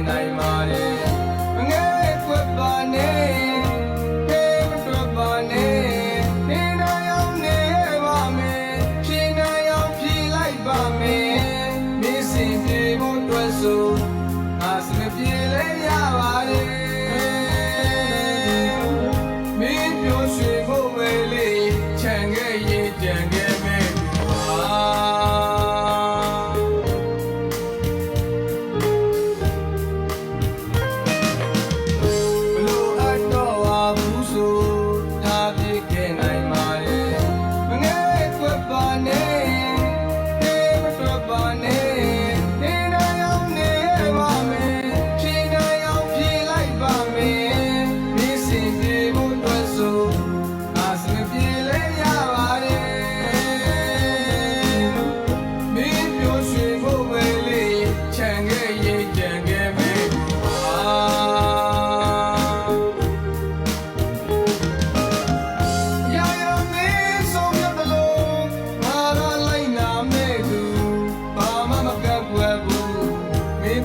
နိုင်ပါတယ်မငယ်ကွက်ပါနဲ့ဟဲ့မထွက်ပါနဲ့နေနိုင်အောင်နေပါမယ်ဖြေနိုင်အောင်ဖြေလိုက်ပါမယ်မင်းစင်ပြေဖို့အတွက်ဆိုအစမပြေလဲရပါတယ်မင်းပြောရွှေဖို့ပဲလေခြံခဲ့ရင်ကြံခဲ့မယ်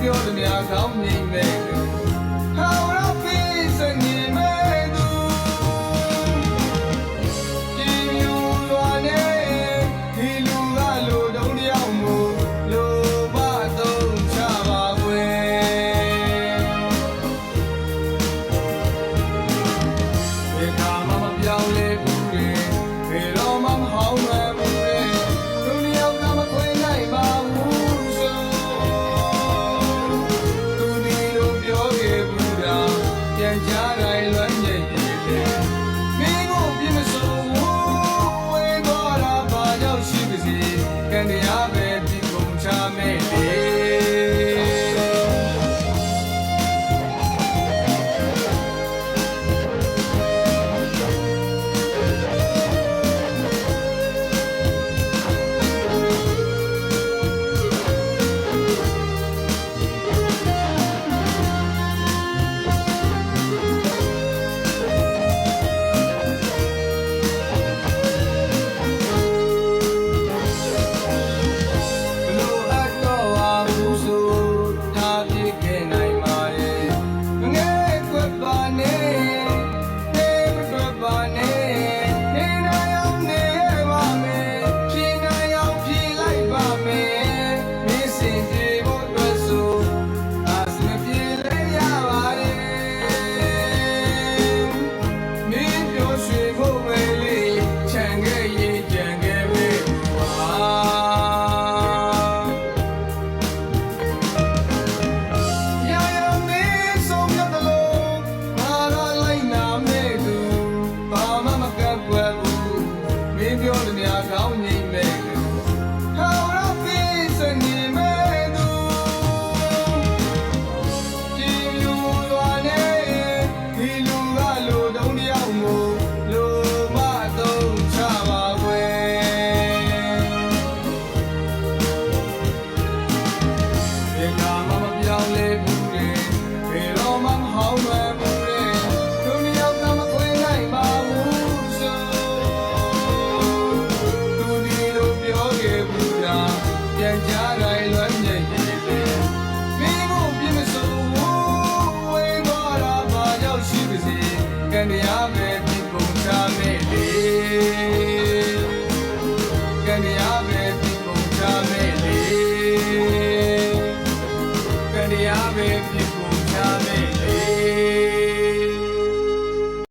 ပြောတယ်များကောင်းနေမယ်ဟာတော့ဖိစနေမယ်သူဒီလူလွာနဲ့ဒီလူကလိုတုံးတယောက်မို့လိုမသုံးချပါကွယ်ဒီကမှမပြောင်းလဲဘူးလေဘယ်တော့မှမဟောင်းမယ်ဘူးလေလူတယောက်ကမခွင့်နိုင်ပါဘူးပြန်ကြတိုင်းလွမ်းမြေတယ်မင်းကိုပြမစိုးဝေးတော့တာဘာကြောင့်ရှိပါစေကံတရားပဲပြင်ကုန်ချမဲ့လေပြောတယ်များကောင်းနေမယ်ဟာတော့ဖိစနေမယ်သူဒီလူလွာနဲ့ဒီလူကလိုတုံးတယောက်မို့လိုမသုံးချပါကွယ်ဒီကမှမပြောင်းလဲဘူးလေဘယ်တော့မှမဟောင်းမယ်ဘူးလေလူတယောက်ကမခွင့်နိုင်ပါဘူးပြန်ကြတိုင်းလွမ်းမြေတယ်မင်းကိုပြမစိုးဝေးတော့တာဘာကြောင့်ရှိပါစေကံတရားပဲ